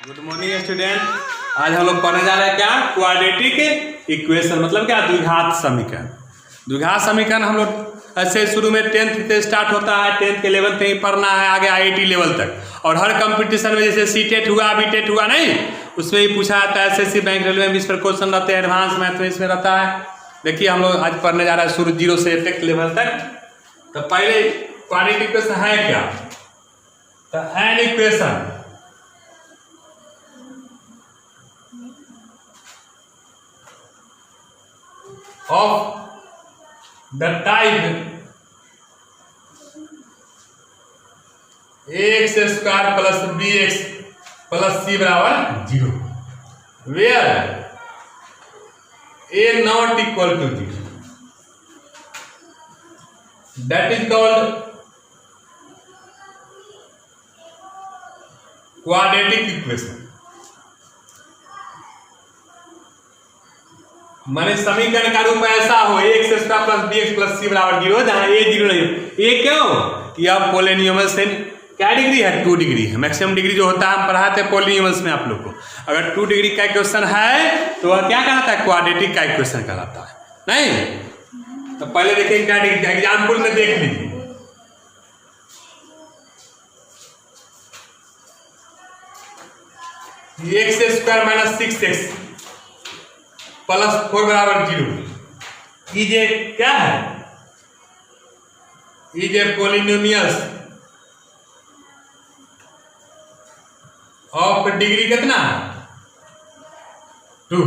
Good morning student. आज हम लोग पढ़ने जा रहे हैं क्या, क्वाड्रेटिक इक्वेशन, मतलब क्या, द्विघात समीकरण। द्विघात समीकरण हम लोग ऐसे शुरू में 10th से स्टार्ट होता है, 10th के लेवल तक ही पढ़ना है, आगे IIT लेवल तक। और हर कंपटीशन में जैसे CTET हुआ, BTET हुआ, नहीं उसमें ही पूछा जाता है। SSC बैंक रेलवे में इस पर क्वेश्चन रहते हैं, एडवांस मैथ में इसमें रहता है। देखिए हम लोग आज पढ़ने जा रहे हैं शुरू 0 से 1 लेवल तक। तो पहले क्वाड्रेटिक इक्वेशन है क्या, तो an equation of the type ax square plus bx plus c बराबर 0 where a not equal to 0, that is called quadratic equation। माने समीकरण का रूप ऐसा हो X square plus B x plus C बराबर 0, जहां ए 0 नहीं हो। ये क्यों कि अब पोलिनोमियल से क्या डिग्री है, 2 डिग्री है। मैक्सिमम डिग्री जो होता है हम पढ़ाते हैं पोलिनोमियल्स में आप लोग को। अगर 2 डिग्री का इक्वेशन है तो वह क्या कहलाता है, क्वाड्रेटिक का इक्वेशन कहलाता है। नहीं तो पहले देखेंगे क्या डिग्री का, एग्जाम्पल में देख लीजिए। X square minus 6x plus 4 बराबर 0 इजे क्या है, इजे पोलिनोमियल्स ऑफ डिग्री कितना, 2।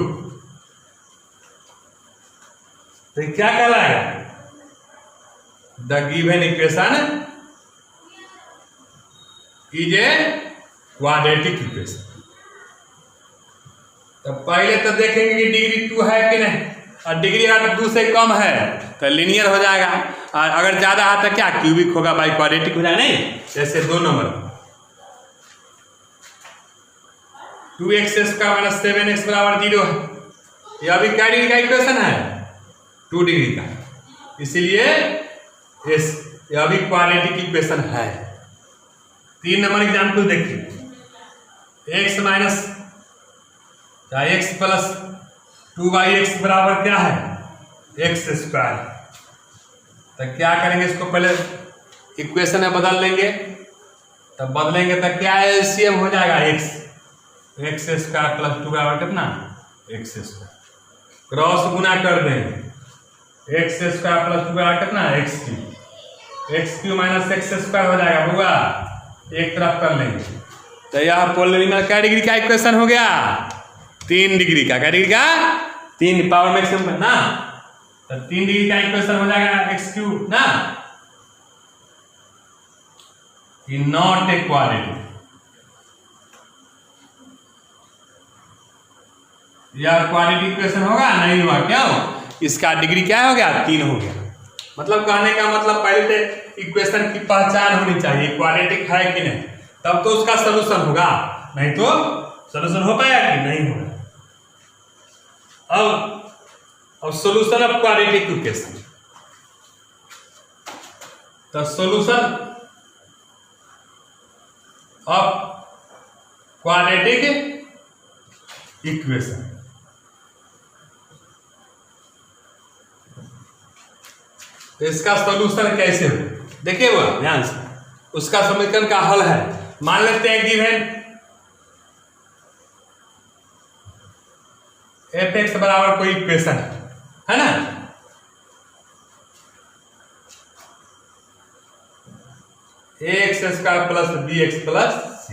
तो क्या कहलाएगा, the given equation is a quadratic equation. तो पहले तो देखेंगे कि डिग्री 2 है कि नहीं, और डिग्री अगर 2 से कम है तो लीनियर हो जाएगा, और अगर ज्यादा है तो क्या क्यूबिक होगा, बाई क्वाड्रेटिक हो जाएगा। नहीं जैसे 2 number 2x square minus 7x बराबर 0 है, ये अभी क्या डिग्री का इक्वेशन है, 2 डिग्री का, इसीलिए ये अभी क्वाड्रेटिक इक्वेशन है। 3 नंबर एग्जाम्पल देखिए, x minus x plus 2x बराबर क्या है, x स्क्वायर। तो क्या करेंगे, इसको पहले इक्वेशन में बदल लेंगे। तब बदलेंगे तो क्या एलसीएम हो जाएगा, x स्क्वायर प्लस 2 बराबर कितना, x स्क्वायर। क्रॉस गुना कर देंगे, x स्क्वायर प्लस 2 बराबर कितना, x Q minus x square हो जाएगा, होगा एक तरफ कर लेंगे। तो यहाँ पोलिनोमियल क्या डिग्री का इक्वेशन हो गया, 3 डिग्री का। क्या डिग्री का, 3 पावर मैक्सिमम है ना, तो 3 डिग्री का इक्वेशन हो जाएगा एक्स क्यूब ना, नॉट ए क्वाड्रेटिक। यह क्वाड्रेटिक इक्वेशन होगा, नहीं हुआ, क्यों, इसका डिग्री क्या हो गया, 3 हो गया। मतलब कहने का मतलब पहले तो इक्वेशन की पहचान होनी चाहिए, क्वाड्रेटिक है कि नहीं, तब तो उसका सोल्यूशन होगा, नहीं तो सोल्यूशन हो पाएगा कि नहीं होगा। अब सॉल्यूशन ऑफ क्वाड्रेटिक इक्वेशन, तो सॉल्यूशन ऑफ क्वाड्रेटिक इक्वेशन, तो इसका सॉल्यूशन कैसे हो, देखिए वो ध्यान से, उसका समीकरण का हल है। मान लेते हैं गिवन f(x) बराबर कोई इक्वेशन है ना, x square plus bx plus c,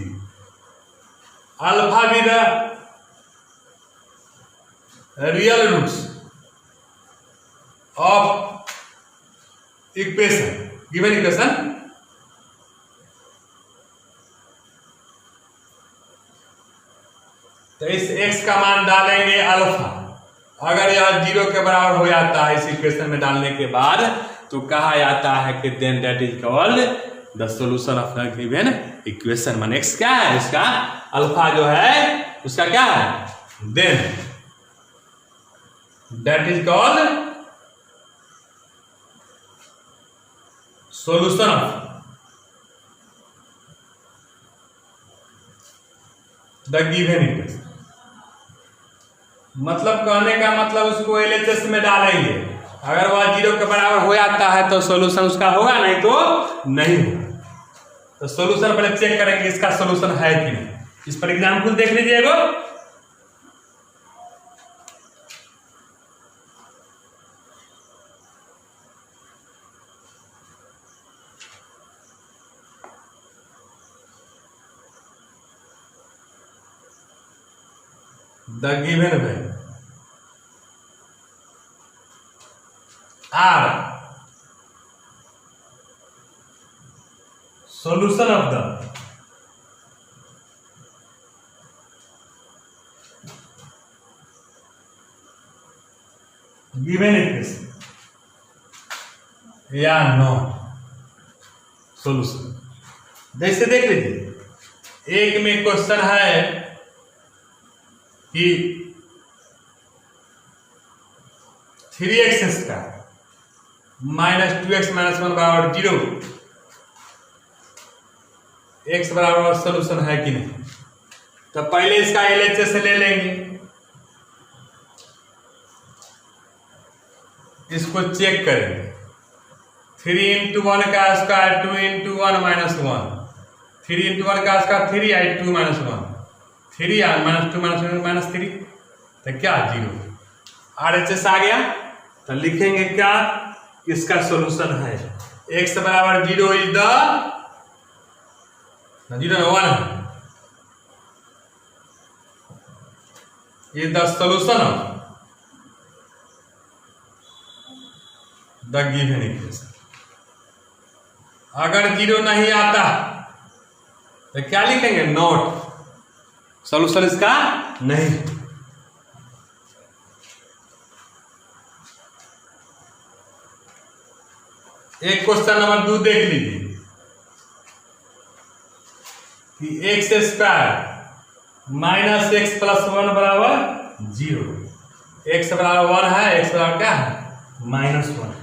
alpha भी the real roots of equation, given equation. तो इस x का मान डालेंगे अल्फा, अगर यह 0 के बराबर हो जाता है इस इक्वेशन में डालने के बाद, तो कहा जाता है कि then that is called the solution of the given equation. मान x क्या है, इसका अल्फा जो है उसका क्या है, then that is called solution of the given equation. मतलब कहने का मतलब उसको एलएचएस में डालेंगे, अगर वह 0 के बराबर हो जाता है तो सॉल्यूशन उसका होगा, नहीं तो नहीं होगा। तो सॉल्यूशन पहले चेक करेंगे इसका सॉल्यूशन है कि नहीं। इस पर एग्जाम्पल देख लीजिएगा। The given value are solution of the given equation या नॉट सॉल्यूशन। जैसे देख लीजिए, एक में क्वेश्चन है कि 3x का -2x - 1 बराबर 0, x बराबर सॉल्यूशन है कि नहीं। तो पहले इसका एलएचएस ले लेंगे, इसको चेक करेंगे। 3 × 1 का स्क्वायर 2 × 1 - 1, 3 × 1 का स्क्वायर 3 आई 2 - 1, 3 -2 - 3, तो क्या 0 आरएचएस आ गया। तो लिखेंगे क्या, इसका सॉल्यूशन है x बराबर 0 is the 1 is the solution of the given equation. अगर 0 नहीं आता तो क्या लिखेंगे, नॉट, सॉल्यूशन इसका नहीं। एक क्वेश्चन नंबर 2 देख लीजिए कि x² - x + 1 बराबर 0, x बराबर 1 है, x बराबर क्या है, -1।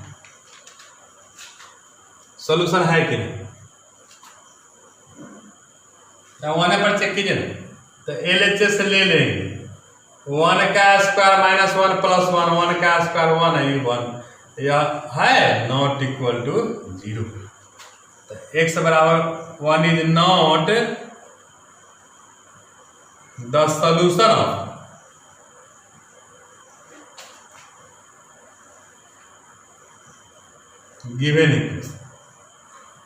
सॉल्यूशन है कि नहीं, तो 1 पर चेक कीजिए ना। तो एलएचएस ले लेंगे, 1 का स्क्वायर -1 + 1, 1 का स्क्वायर 1 है, 1 यह है नॉट इक्वल टू 0। तो x बराबर 1 is not the solution of given equation,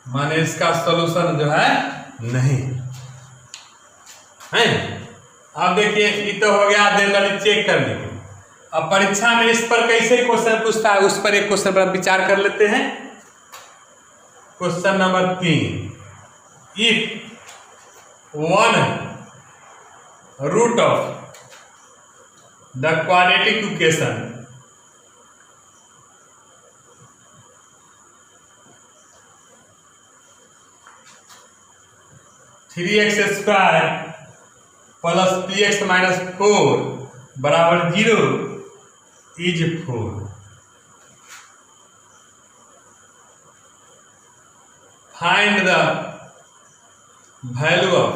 माने इसका सॉल्यूशन जो है नहीं है। अब देखिए ये तो हो गया जनरली चेक करने के। अब परीक्षा में इस पर कैसे क्वेश्चन पूछता है, उस पर एक क्वेश्चन पर विचार कर लेते हैं। Question number 3, if 1 root of the quadratic equation three x square plus px - 4 बराबर 0 is 4, find the value of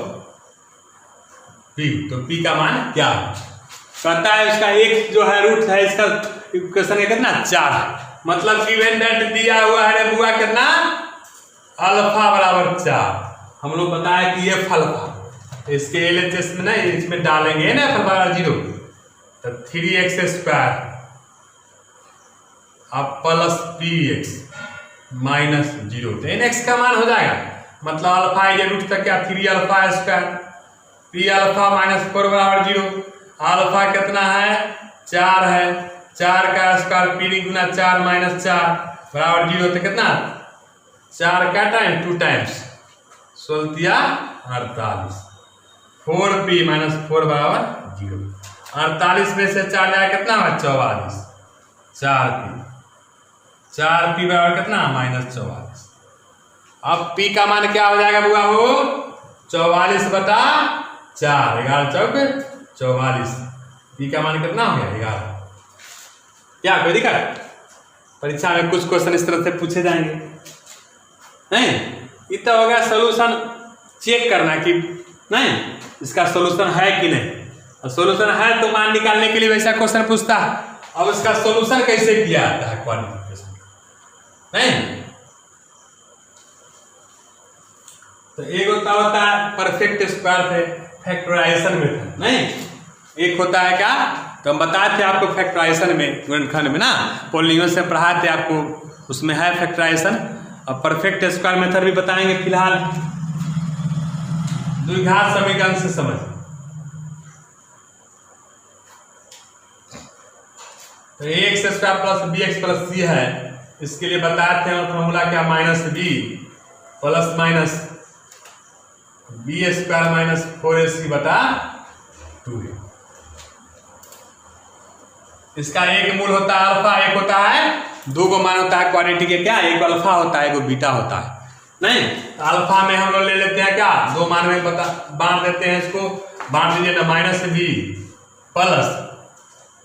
p। तो p का मान क्या है, कहता है इसका एक जो है रूट है, इसका इक्वेशन का कितना 4 है। मतलब गिवन दैट दिया हुआ है रे बुआ कितना, अल्फा बराबर 4। हम लोग बताया कि f अल्फा, इसके एलएचएस में ना इसमें डालेंगे ना f बराबर 0, तो 3x² अब प्लस px - 0, तो nx का मान हो जाएगा। मतलब अल्फा ये रूट तक क्या 3 अल्फा², p अल्फा - 4 बराबर 0। अल्फा कितना है 4 है, 4 का स्क्वायर p × 4 - 4 बराबर 0, तो कितना 4 का टाइम 2 टाइम्स 48, 4p - 4 बराबर 0। 48 में से 4 जाए कितना है 44, 4p बराबर कितना -44। अब p का मान क्या हो जाएगा बुआ हो 44/4, 11 चौक 44, p का मान कितना हो गया 11। क्या कोई दिक्कत, परीक्षा में कुछ क्वेश्चन इस तरह से पूछे जाएंगे नहीं। इतना हो गया सोल्यूशन चेक करना कि नहीं, इसका सोल्यूशन है कि नहीं। सोल्यूशन है तो मान निकालने के लिए वैसा क्वेश्चन पूछता है। अब इसका सोल्यूशन कैसे किया जाता है क्वाड्रेटिक नहीं, तो एक होता है परफेक्ट स्क्वायर फैक्टराइजेशन मेथड नहीं, एक होता है क्या, तो हम बताए थे आपको फैक्टराइजेशन में गुणनखंड में ना, पॉलिनोमियल से पढ़ाए थे आपको, उसमें है फैक्टराइजेशन। अब परफेक्ट स्क्वायर मेथड भी बताएंगे फिलहाल, द्विघात समीकरण से समझ। तो x square plus B x plus c है, इसके लिए बताए थे फॉर्मूला क्या, minus b plus minus b square minus 4ac बटा 2a। इसका एक मूल होता है अल्फा, एक होता है दो को मान होता है क्वाड्रेटिक के क्या, एक अल्फा होता है एक बीटा होता है नहीं। तो अल्फा में हम लोग ले लेते हैं क्या, दो मान में बांट देते हैं, इसको बांट दीजिए ना, minus b plus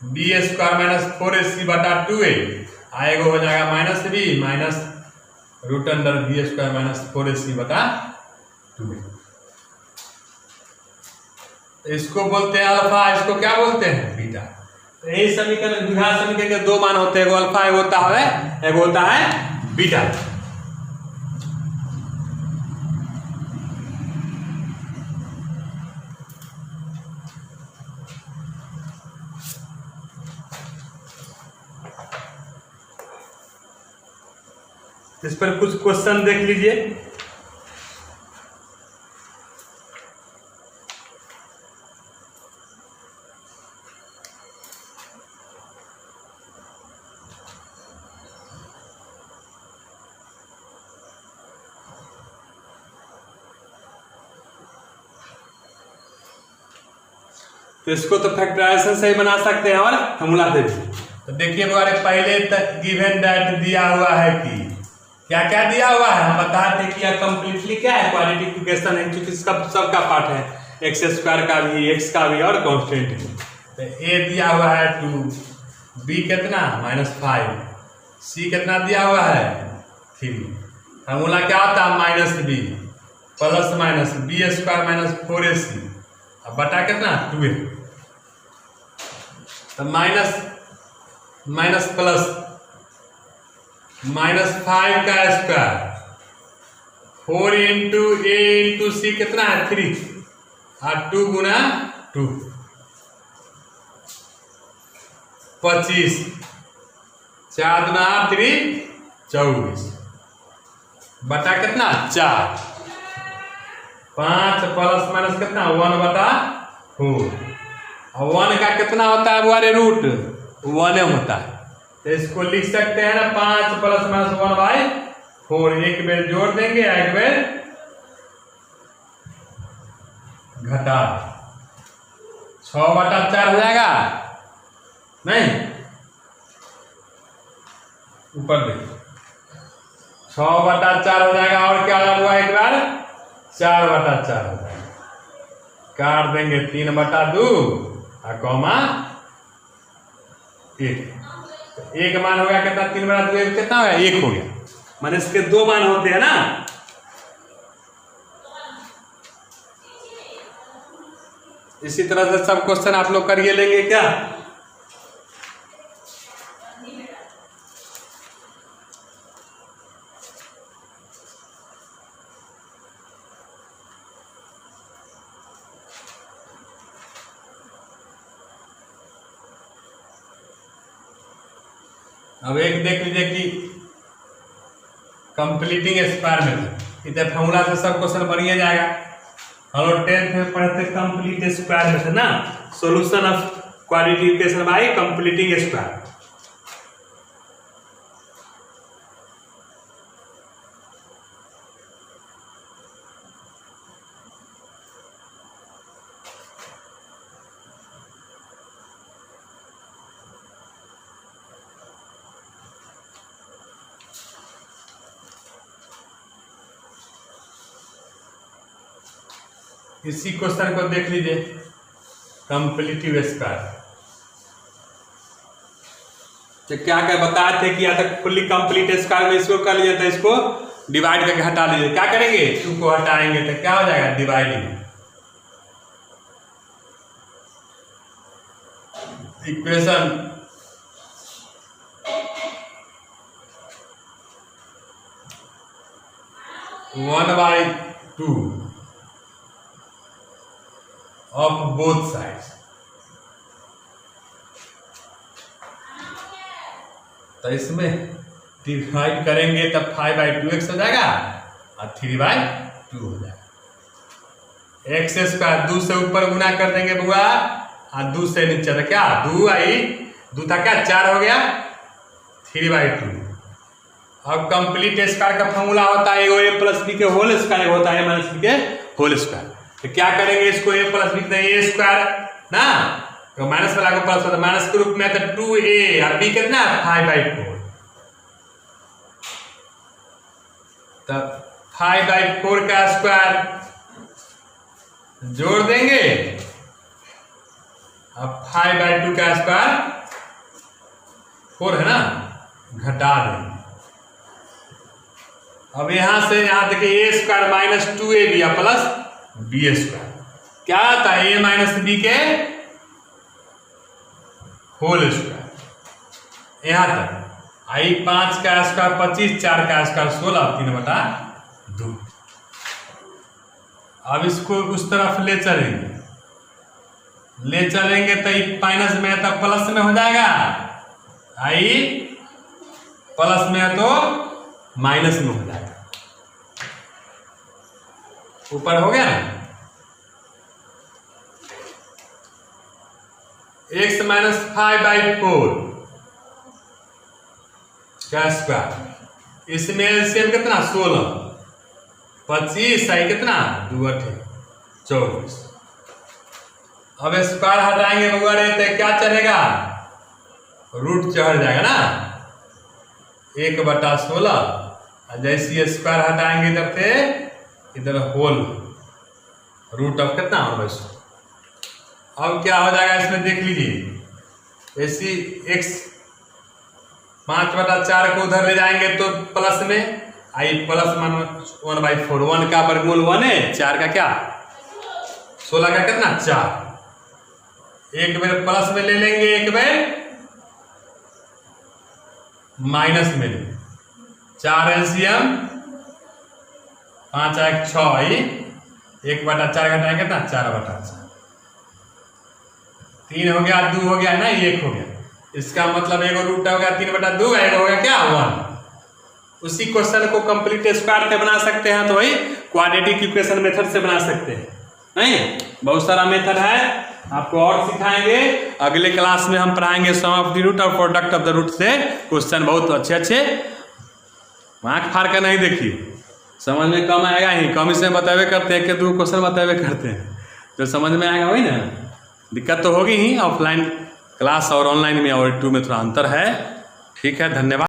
b square minus 4ac बटा 2a आएगा, हो जाएगा minus b minus root under b square minus 4ac बटा 2a। इसको बोलते हैं अल्फा, इसको क्या बोलते हैं बीटा। तो यही समीकरण द्विघात समीकरण के दो मान होते हैं, एगो अल्फा एक होता है बीटा। इस पर कुछ क्वेश्चन देख लीजिए। तो इसको तो फैक्टराइजेशन से ही बना सकते हैं और फॉर्मूला से भी। तो देखिए हमारे पहले गिवन दैट दिया हुआ है कि क्या क्या दिया हुआ है, हम बताते कि यह कंप्लीटली क्या है क्वाड्रेटिक इक्वेशन है, क्योंकि सबका पार्ट है, एक्स स्क्वायर का भी, एक्स का भी और कांस्टेंट भी। तो ए दिया हुआ है 2, बी कितना -5, सी कितना दिया हुआ है 3। फॉर्मूला क्या होता है, minus b plus minus b square minus 4ac अब बटा कितना 2a। तो माइनस प्लस -5 का स्क्वायर 4 इंटू ए इंटू सी कितना है 3 और 2 गुना 2 25, 4 गुना 3 24 बटा कितना 4, 5 प्लस माइनस कितना 1 बटा 4। और 1 का कितना होता है हमारे रूट 1 होता है, तो इसको लिख सकते हैं ना 5 प्लस माइनस 1/4, एक बेर जोड़ देंगे एक बेर घटा, 6/4 हो जाएगा नहीं, ऊपर देखिए 6/4 हो जाएगा। और क्या हुआ एक बार 4/4 हो जाएगा, काट देंगे 3/2 और कॉमा 1। एक मान हो गया कितना 3/2 कितना हो गया 1 हो गया, माने इसके दो मान होते हैं ना। इसी तरह से सब क्वेश्चन आप लोग करिए लेंगे क्या। अब एक देख लीजिए कि कंप्लीटिंग स्क्वायर मेथड, इधर फॉर्मूला से सब क्वेश्चन बढ़िया जाएगा। हम लोग 10th में पढ़ते कंप्लीट स्क्वायर मेथड ना, solution of quadratic equation by completing square. इसी क्वेश्चन को देख लीजिए कंप्लीटिव स्क्वायर, तो क्या क्या बताए थे कि या तक फुल्ली कंप्लीट स्क्वायर में इसको कर लीजिए, तो इसको डिवाइड करके हटा लीजिए। क्या करेंगे 2 को हटाएंगे तो क्या हो जाएगा dividing, equation one by two of both sides. तो इसमें डिवाइड करेंगे तब 5/2x हो जाएगा और 3/2 हो जाएगा। एक्स स्क्वायर 2 से ऊपर गुना कर देंगे बुआ और 2 से नीचे था क्या 2 था क्या 4 हो गया 3/2। अब कंप्लीट स्क्वायर का फॉर्मूला होता है ए प्लस बी के होल स्क्वायर होता है माइनस बी के होल स्क्वायर। तो क्या करेंगे इसको ए प्लस बी ए स्क्वायर ना तो माइनस वाला को प्लस होता है माइनस के रूप में तो 2a और b कितना 5/4। तब 5/4 का स्क्वायर जोड़ देंगे अब 5/2 का स्क्वायर 4 है ना घटा देंगे। अब यहां से यहां देखिए a square minus 2ab plus b square क्या था a माइनस बी के होल स्क्वायर यहां तक आई 5 का स्क्वायर 25 4 का स्क्वायर 16 3/2। अब इसको उस तरफ ले चलेंगे तो माइनस में है तो प्लस में हो जाएगा आई प्लस में है तो माइनस में हो जाएगा ऊपर हो गया ना x माइनस 5/4 का स्क्वायर इसमें एलसीएम कितना 16 25 आई कितना 2 8 24। अब स्क्वायर हटाएंगे वगैरह तो क्या चलेगा रूट चढ़ जाएगा ना 1/16 जैसे स्क्वायर हटाएंगे इधर से इधर होल रूट ऑफ कितना 1/16। अब क्या हो जाएगा इसमें देख लीजिए ऐसी x 5/4 को उधर ले जाएंगे तो प्लस में आई प्लस 1/4 1 का वर्गमूल 1 है 4 का क्या 16 का कितना 4 एक बार प्लस में ले लेंगे एक बार माइनस में ले 4 एलसीएम 5 1 6 आई 1/4 घटाएंगे कितना 4/4 3 हो गया 2 हो गया ना 1 हो गया। इसका मतलब एक रूट हो गया 3/2 एक हो गया क्या 1। उसी क्वेश्चन को कंप्लीट स्क्वायर से बना सकते हैं तो वही क्वाड्रेटिक इक्वेशन मेथड से बना सकते हैं नहीं बहुत सारा मेथड है आपको और सिखाएंगे अगले क्लास में हम पढ़ाएंगे सम ऑफ द रूट और प्रोडक्ट ऑफ द रूट से क्वेश्चन बहुत अच्छे आँख फाड़ कर नहीं देखिए समझ में कम आएगा ही कम इसमें बतावे करते हैं कि 2 क्वेश्चन बतावे करते हैं जो समझ में आएगा वही ना दिक्कत तो होगी ही ऑफलाइन क्लास और ऑनलाइन में और 2 में थोड़ा अंतर है। ठीक है धन्यवाद।